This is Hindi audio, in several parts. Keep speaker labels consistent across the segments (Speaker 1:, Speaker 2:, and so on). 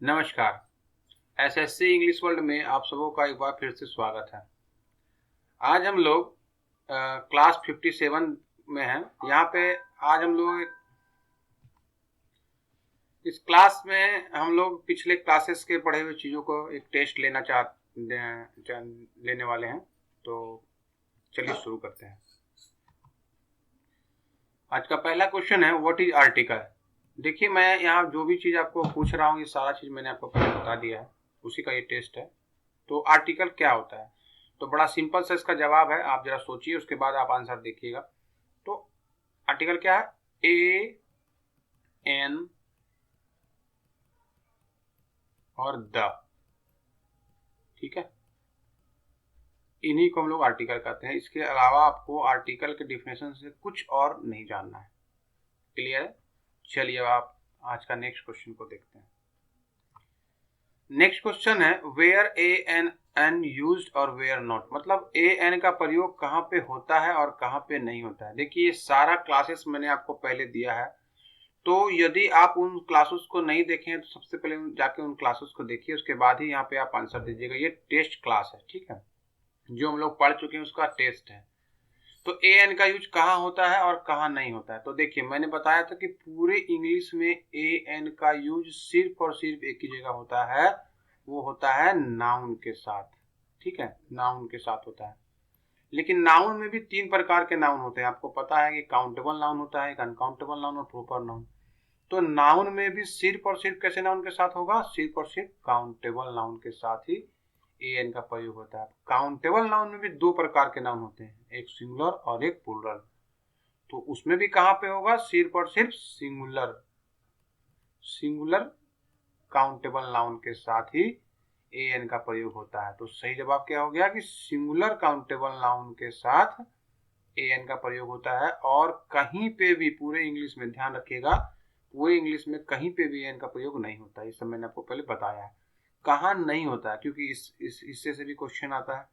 Speaker 1: नमस्कार। एसएससी इंग्लिश वर्ल्ड में आप सबों का एक बार फिर से स्वागत है। आज हम लोग क्लास 57 में हैं। यहाँ पे आज हम लोग इस क्लास में हम लोग पिछले क्लासेस के पढ़े हुए चीज़ों को एक टेस्ट लेने वाले हैं। तो चलिए शुरू करते हैं। आज का पहला क्वेश्चन है व्हाट इज आर्टिकल। देखिए, मैं यहाँ जो भी चीज़ आपको पूछ रहा हूँ ये सारा चीज़ मैंने आपको पहले बता दिया है, उसी का ये टेस्ट है। तो आर्टिकल क्या होता है? तो बड़ा सिंपल सा इसका जवाब है, आप जरा सोचिए, उसके बाद आप आंसर देखिएगा। तो आर्टिकल क्या है? ए एन और द, ठीक है, इन्हीं को हम लोग आर्टिकल कहते हैं। इसके अलावा आपको आर्टिकल के डिफिनेशन से कुछ और नहीं जानना है। क्लियर है? चलिए अब आप आज का नेक्स्ट क्वेश्चन को देखते हैं। नेक्स्ट क्वेश्चन है वेयर ए एन यूज्ड और वेयर नॉट। मतलब ए एन का प्रयोग कहाँ पे होता है और कहाँ पे नहीं होता है। देखिए, ये सारा क्लासेस मैंने आपको पहले दिया है, तो यदि आप उन क्लासेस को नहीं देखें तो सबसे पहले जाके उन क्लासेस को देखिए, उसके बाद ही यहाँ पे आप आंसर दीजिएगा। ये टेस्ट क्लास है, ठीक है, जो हम लोग पढ़ चुके हैं उसका टेस्ट है। तो ए एन का यूज कहाँ होता है और कहाँ नहीं होता है। तो देखिए, मैंने बताया था कि पूरे इंग्लिश में ए एन का यूज सिर्फ और सिर्फ एक ही जगह होता है, वो होता है नाउन के साथ। ठीक है, नाउन के साथ होता है। लेकिन नाउन में भी तीन प्रकार के नाउन होते हैं। आपको पता है कि काउंटेबल नाउन होता है, एक अनकाउंटेबल नाउन और प्रॉपर नाउन। तो नाउन में भी सिर्फ और सिर्फ कैसे नाउन के साथ होगा? सिर्फ और सिर्फ काउंटेबल नाउन के साथ ही ए एन का प्रयोग होता है। काउंटेबल नाउन में भी दो प्रकार के नाउन होते हैं, एक सिंगुलर और एक प्लूरल। तो उसमें भी कहाँ पे होगा? सिर्फ और सिर्फ सिंगुलर काउंटेबल नाउन के साथ ही ए एन का प्रयोग होता है। तो सही जवाब क्या हो गया कि सिंगुलर काउंटेबल नाउन के साथ ए एन का प्रयोग होता है। और कहीं पे भी पूरे इंग्लिश में, ध्यान रखिएगा, पूरे इंग्लिश में कहीं पे भी ए एन का प्रयोग नहीं होता है। ये सब मैंने आपको पहले बताया है। कहाँ नहीं होता है, क्योंकि इस हिस्से से भी क्वेश्चन आता है।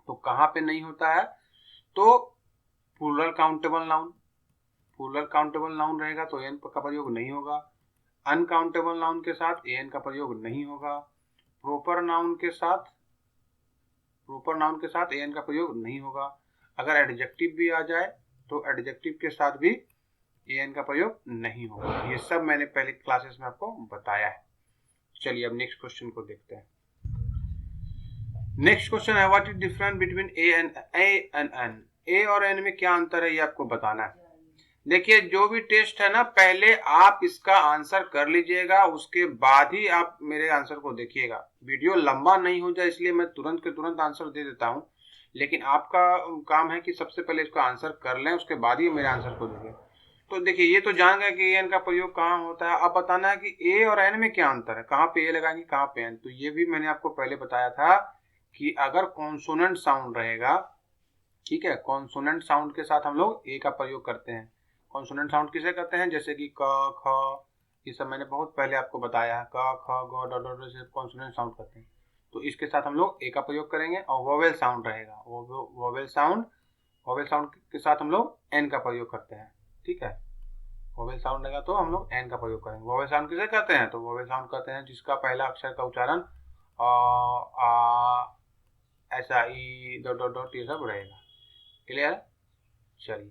Speaker 1: तो कहाँ पे नहीं होता है? तो प्लूरल काउंटेबल नाउन रहेगा तो ए एन का प्रयोग नहीं होगा। अनकाउंटेबल नाउन के साथ ए एन का प्रयोग नहीं होगा। प्रॉपर नाउन के साथ ए एन का प्रयोग नहीं होगा। अगर एडजेक्टिव भी आ जाए तो एडजेक्टिव के साथ भी ए एन का प्रयोग नहीं होगा। ये सब मैंने पहले क्लासेस में आपको बताया है। चलिए अब नेक्स्ट क्वेश्चन को देखते हैं। नेक्स्ट क्वेश्चन है what is difference between a and an. A और एन में क्या अंतर है ये आपको बताना है। देखिए, जो भी टेस्ट है ना, पहले आप इसका आंसर कर लीजिएगा, उसके बाद ही आप मेरे आंसर को देखिएगा। वीडियो लंबा नहीं हो जाए इसलिए मैं तुरंत के तुरंत आंसर दे देता हूँ, लेकिन आपका काम है कि सबसे पहले इसका आंसर कर लें, उसके बाद ही मेरे आंसर को देखें। तो देखिए, ये तो जान गए कि एन का प्रयोग कहाँ होता है। अब बताना है कि ए और एन में क्या अंतर है, कहाँ पे ए लगाएंगे, कहाँ पे एन। तो ये भी मैंने आपको पहले बताया था कि अगर कॉन्सोनेंट साउंड रहेगा, ठीक है, कॉन्सोनेंट साउंड के साथ हम लोग ए का प्रयोग करते हैं। कॉन्सोनेंट साउंड किसे कहते हैं? जैसे कि क, ख, ये सब मैंने बहुत पहले आपको बताया है। क, ख, ग, ड, ड से कॉन्सोनेंट साउंड करते हैं। तो इसके साथ हम लोग ए का प्रयोग करेंगे। और वोवेल साउंड रहेगा, वोवेल साउंड के साथ हम लोग एन का प्रयोग करते हैं। ठीक है, वोवेल साउंड रहेगा तो हम लोग एन का प्रयोग करेंगे। वोवेल साउंड किसे कहते हैं? तो वोवेल साउंड कहते हैं जिसका पहला अक्षर का उच्चारण ऐसा ई डॉट डॉट डॉट ये सब रहेगा। क्लियर है? चलिए,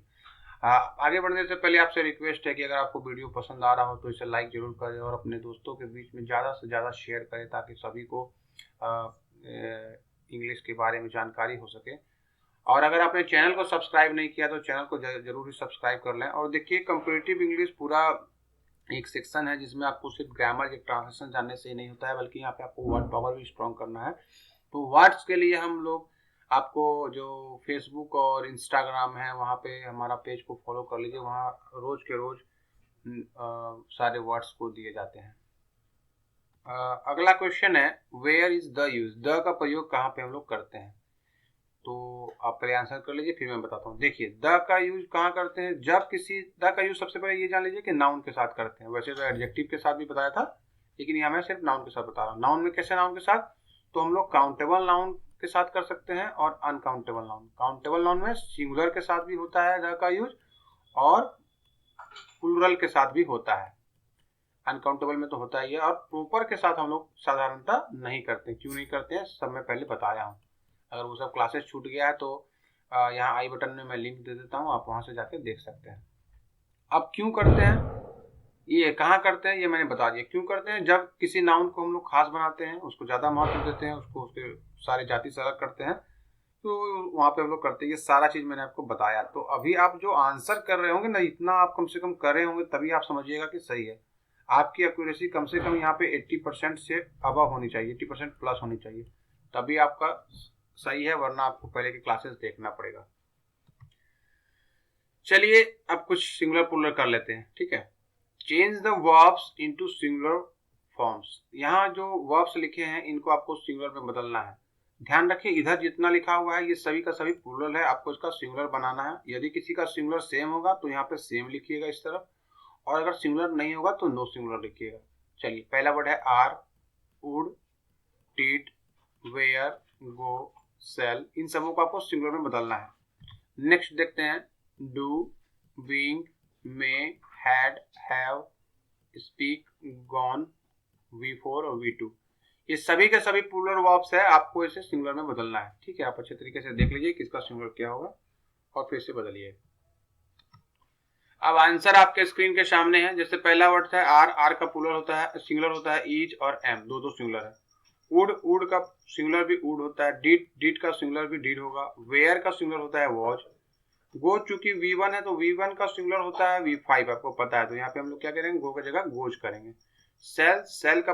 Speaker 1: आगे बढ़ने से पहले आपसे रिक्वेस्ट है कि अगर आपको वीडियो पसंद आ रहा हो तो इसे लाइक जरूर करें और अपने दोस्तों के बीच में ज़्यादा से ज़्यादा शेयर करें, ताकि सभी को इंग्लिश के बारे में जानकारी हो सके। और अगर आपने चैनल को सब्सक्राइब नहीं किया तो चैनल को जरूर ही सब्सक्राइब कर लें। और देखिए, कंपैरेटिव इंग्लिश पूरा एक सेक्शन है जिसमें आपको सिर्फ ग्रामर या ट्रांसलेशन जानने से ही नहीं होता है, बल्कि यहाँ पे आपको वर्ड पावर भी स्ट्रॉन्ग करना है। तो वर्ड्स के लिए हम लोग आपको जो फेसबुक और इंस्टाग्राम है वहाँ पे हमारा पेज को फॉलो कर लीजिए। वहाँ रोज के रोज सारे वर्ड्स को दिए जाते हैं। अगला क्वेश्चन है where is the use. The का प्रयोग कहाँ पे हम लोग करते हैं? तो आप पहले आंसर कर लीजिए, फिर मैं बताता हूँ। देखिए, द का यूज कहाँ करते हैं? जब किसी, द का यूज सबसे पहले ये जान लीजिए कि नाउन के साथ करते हैं। वैसे तो एडजेक्टिव के साथ भी बताया था, लेकिन यहाँ मैं सिर्फ नाउन के साथ बता रहा हूँ। नाउन में कैसे नाउन के साथ? तो हम लोग काउंटेबल नाउन के साथ कर सकते हैं और अनकाउंटेबल नाउन। काउंटेबल नाउन में सिंगुलर के साथ भी होता है द का यूज और प्लूरल के साथ भी होता है। अनकाउंटेबल में तो होता ही है, और प्रॉपर के साथ हम लोग साधारणतः नहीं करते। क्यों नहीं करते हैं सब मैं पहले बताया हूँ। अगर वो सब क्लासेस छूट गया है तो यहाँ आई बटन में मैं लिंक दे देता हूँ, आप वहाँ से जाके देख सकते हैं। अब क्यों करते हैं, ये कहाँ करते हैं ये मैंने बता दिया। क्यों करते हैं, जब किसी नाउन को हम लोग खास बनाते हैं, उसको ज़्यादा महत्व देते हैं, उसको उसके सारे जाति से अलग करते हैं, तो वहाँ पे हम लोग करते हैं। ये सारा चीज़ मैंने आपको बताया। तो अभी आप जो आंसर कर रहे होंगे ना, इतना आप कम से कम कर रहे होंगे तभी आप समझिएगा कि सही है। आपकी एक्यूरेसी कम से कम यहाँ पे 80% से अबव होनी चाहिए, 80% प्लस होनी चाहिए, तभी आपका सही है, वरना आपको पहले की क्लासेस देखना पड़ेगा। चलिए अब कुछ सिंगुलर प्लूरल कर लेते हैं, ठीक है। Change the verbs into singular forms. यहाँ जो वर्ब्स लिखे हैं इनको आपको सिंगुलर में बदलना है। ध्यान रखिए इधर जितना लिखा हुआ है ये सभी का सभी प्लूरल है, आपको इसका सिंगुलर बनाना है। यदि किसी का सिंगुलर सेम होगा तो यहाँ पे सेम लिखिएगा इस तरफ, और अगर सिंगुलर नहीं होगा तो नो सिंगुलर लिखिएगा। चलिए पहला वर्ड है are, wood, did, where, go, sell, इन सबों को आपको सिंगुलर में बदलना है। नेक्स्ट देखते हैं do, being, may, had, have, speak, gone, V4 और V2, ये सभी के सभी प्लूरल वर्ब्स है, आपको इसे सिंगुलर में बदलना है, ठीक है। आप अच्छे तरीके से देख लीजिए किसका सिंगुलर क्या होगा और फिर से बदलिए। अब आंसर आपके स्क्रीन के सामने है। जैसे पहला वर्ड था आर, आर का प्लूरल होता है, सिंगुलर होता है ईज और एम, दो सिंगुलर है। वुड, वुड का सिंगुलर भी वुड होता है। डिड, डिड का सिंगुलर भी डिड होगा। वेयर का सिंगुलर होता है वॉच। गो चूंकि V1 है तो V1 का सिंगुलर होता है V5, आपको पता है, तो यहाँ पे हम लोग क्या करेंगे, गो की जगह गोज करेंगे। सेल, सेल का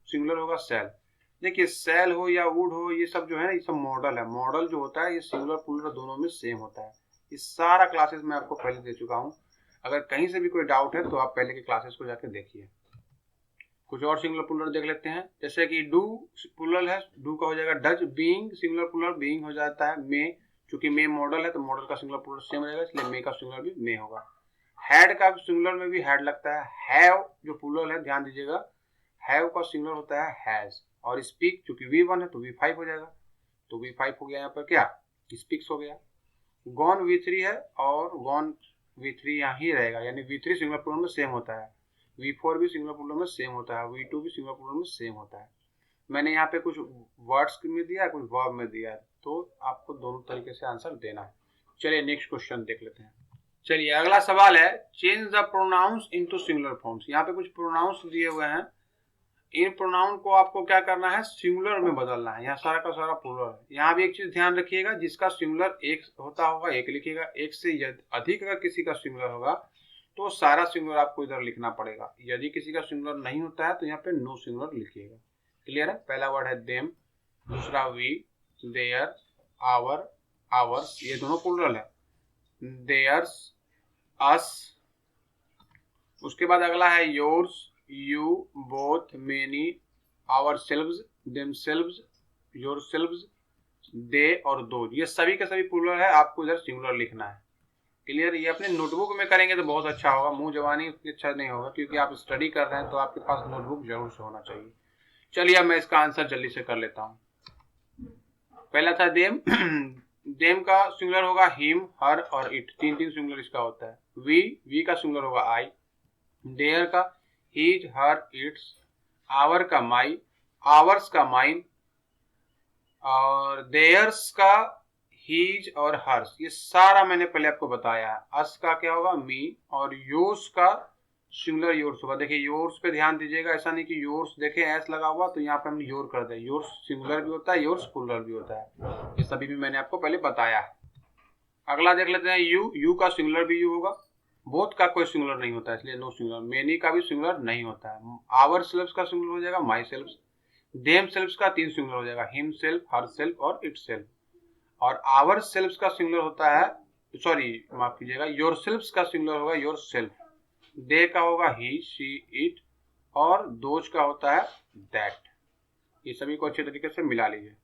Speaker 1: सिंगुलर होगा सेल। देखिए सेल हो या वुड हो, ये सब जो है ना, ये सब मॉडल है। मॉडल जो होता है ये सिंगुलर प्लूरल दोनों में सेम होता है। ये सारा क्लासेस मैं आपको पहले दे चुका हूँ। अगर कहीं से भी कोई डाउट है तो आप पहले के क्लासेस को जाके देखिए। कुछ और सिंगुलर प्लूरल देख लेते हैं। जैसे कि डू प्लूरल है, डू का हो जाएगा does. Being singular plural being हो जाता है। मे, चूंकि मे मॉडल है तो मॉडल का सिंगुलर प्लूरल सेम रहेगा, इसलिए मे का सिंगुलर भी मे होगा। हैड का सिंगुलर में भी हैड लगता है। हैव जो प्लूरल है ध्यान दीजिएगा, हैव का सिंगुलर होता है हैज। और स्पीक चूंकि V1 है तो V5 हो जाएगा, तो V5 हो गया यहाँ पर क्या, स्पीक्स हो गया। गॉन V3 है और गॉन V3 यहाँ ही रहेगा, यानी V3 सिंगुलर प्लूरल में सेम होता है, V4 भी सिंगुलर प्लूरल में सेम होता है, V2 भी सिंगुलर प्लूरल में सेम होता है। मैंने यहाँ पे कुछ वर्ड्स में दिया है, कुछ वर्ब में दिया है, तो आपको दोनों तरीके से आंसर देना है। चलिए नेक्स्ट क्वेश्चन देख लेते हैं। चलिए अगला सवाल है change the pronounce into singular forms. यहाँ पे कुछ प्रोनाउंस दिए हुए हैं, इन प्रोनाउन को आपको क्या करना है, सिंगुलर में बदलना है। यहाँ सारा का सारा प्लूरल है। यहाँ भी एक चीज ध्यान रखिएगा, जिसका सिंगुलर एक होता होगा एक लिखिएगा, एक से अधिक अगर किसी का सिंगुलर होगा तो सारा सिंगुलर आपको इधर लिखना पड़ेगा। यदि किसी का सिंगुलर नहीं होता है तो यहाँ पे नो सिंगुलर लिखिएगा। क्लियर है। पहला वर्ड है देम, दूसरा वी, देयर, आवर, आवर्स, ये दोनों प्लूरल है। देयर्स, अस, उसके बाद अगला है yours, you, both, many, ourselves, themselves, yourselves, they और those, ये सभी के सभी प्लूरल है, आपको इधर सिंगुलर लिखना है। क्लियर। ये अपने नोटबुक में करेंगे तो बहुत अच्छा होगा, मुंह जबानी उतनी अच्छा नहीं होगा, क्योंकि आप स्टडी कर रहे हैं तो आपके पास नोटबुक जरूर से होना चाहिए। चलिए अब मैं इसका आंसर जल्दी से कर लेता हूँ। पहला था देम, देम का सिंगुलर होगा हिम, हर और इट, तीन सिंगुलर इसका होता है। वी का सिंगुलर होगा आई। देयर का हीज, हर, इट्स। आवर का माई, आवर्स का माइन, और देयर्स का हीज और हर्स, ये सारा मैंने पहले आपको बताया है। अस का क्या होगा मी, और योर्स का सिंगुलर योर्स होगा। देखिए योर्स पे ध्यान दीजिएगा, ऐसा नहीं कि योर्स देखे एस लगा हुआ तो यहाँ पे हम योर कर दें। योर्स सिंगुलर भी होता है, योर्स प्लूरल भी होता है, ये सभी भी मैंने आपको पहले बताया है। अगला देख लेते हैं यू, यू का सिंगुलर भी यू होगा। बोथ का कोई सिंगुलर नहीं होता है, इसलिए नो सिंगुलर। मेनी का भी सिंगुलर नहीं होता है। आवर सेल्फ्स का सिंगुलर हो जाएगा माई सेल्फ्स। देम सेल्फ्स का तीन सिंगुलर हो जाएगा, हिम सेल्फ, हर सेल्फ और इट सेल्फ। और आवर सेल्फ्स का सिंगुलर होता है, सॉरी माफ कीजिएगा, योर सेल्फ्स का सिंगुलर होगा योर सेल्फ। दे का होगा ही, शी, इट, और दोज का होता है दैट। ये सभी को अच्छे तरीके से मिला लीजिए।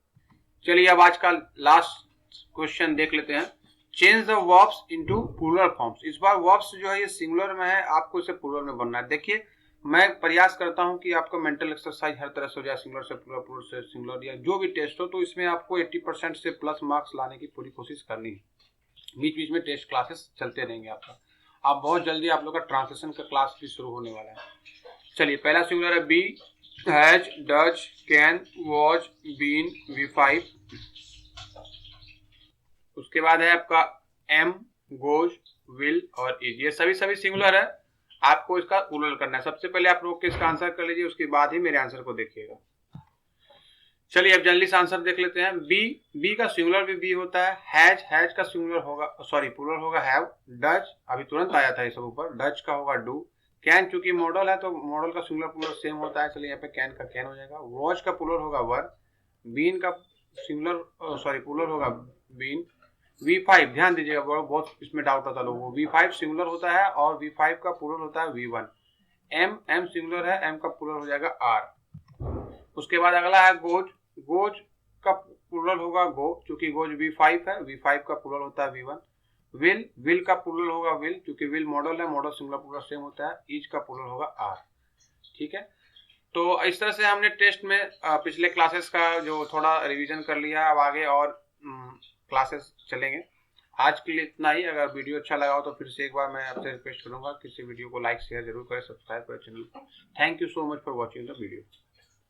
Speaker 1: चलिए अब आज का लास्ट क्वेश्चन देख लेते हैं। Change the verbs into plural forms. इस बार वर्ब्स जो है ये सिंगुलर में है, आपको इसे प्लूरल में बनना है। देखिए मैं प्रयास करता हूं कि आपका मेंटल एक्सरसाइज हर तरह से हो जाए, सिंगुलर से प्लूरल, प्लूरल से सिंगुलर, या जो भी टेस्ट हो, तो इसमें आपको 80% से प्लस मार्क्स लाने की पूरी कोशिश करनी है। बीच बीच में टेस्ट क्लासेस चलते रहेंगे आपका। आप बहुत जल्दी आप लोग का ट्रांसलेशन का क्लास भी शुरू होने वाला है। चलिए पहला सिंगुलर है be, has, does, can, was, been, V5। उसके बाद है आपका एम, गोज, विल और इज। ये सभी सिंगुलर है, आपको इसका प्लूरल करना है। सबसे पहले आप रोक के इसका आंसर कर लीजिए, उसके बाद ही मेरे आंसर को देखिएगा। चलिए अब जल्दी से आंसर देख लेते हैं। बी का सिंगुलर भी बी होता है। हैज का सिंगुलर होगा, सॉरी प्लूरल होगा हैव। डज अभी तुरंत आया था ये सब ऊपर, डज का होगा डू। कैन चूंकि मॉडल है तो मॉडल का सिंगुलर प्लूरल सेम होता है, चलिए यहाँ पे कैन का कैन हो जाएगा। वॉच का प्लूरल होगा वर। बीन का सिंगुलर सॉरी प्लूरल होगा बीन। V5 ध्यान दीजिएगा, बहुत इसमें डाउट होता है लोगों को। V5 सिंगुलर होता है और V5 का प्लूरल होता है V1। एम सिंगुलर है, एम का प्लूरल हो जाएगा R। उसके बाद अगला है गोज। गोज का प्लूरल होगा गो, क्योंकि गोज V5 है, V5 का प्लूरल होता है V1। विल का प्लूरल होगा विल, क्योंकि विल मॉडल है, मॉडल सिंगुलर प्लूरल सेम होता है। ईच का प्लूरल होगा R। ठीक है, तो इस तरह से हमने टेस्ट में पिछले क्लासेस का जो थोड़ा रिवीजन कर लिया। अब आगे और क्लासेस चलेंगे। आज के लिए इतना ही। अगर वीडियो अच्छा लगा हो तो फिर से एक बार मैं आपसे रिक्वेस्ट करूंगा, किसी वीडियो को लाइक शेयर जरूर करें, सब्सक्राइब करें चैनल को। Thank you so much for watching the video.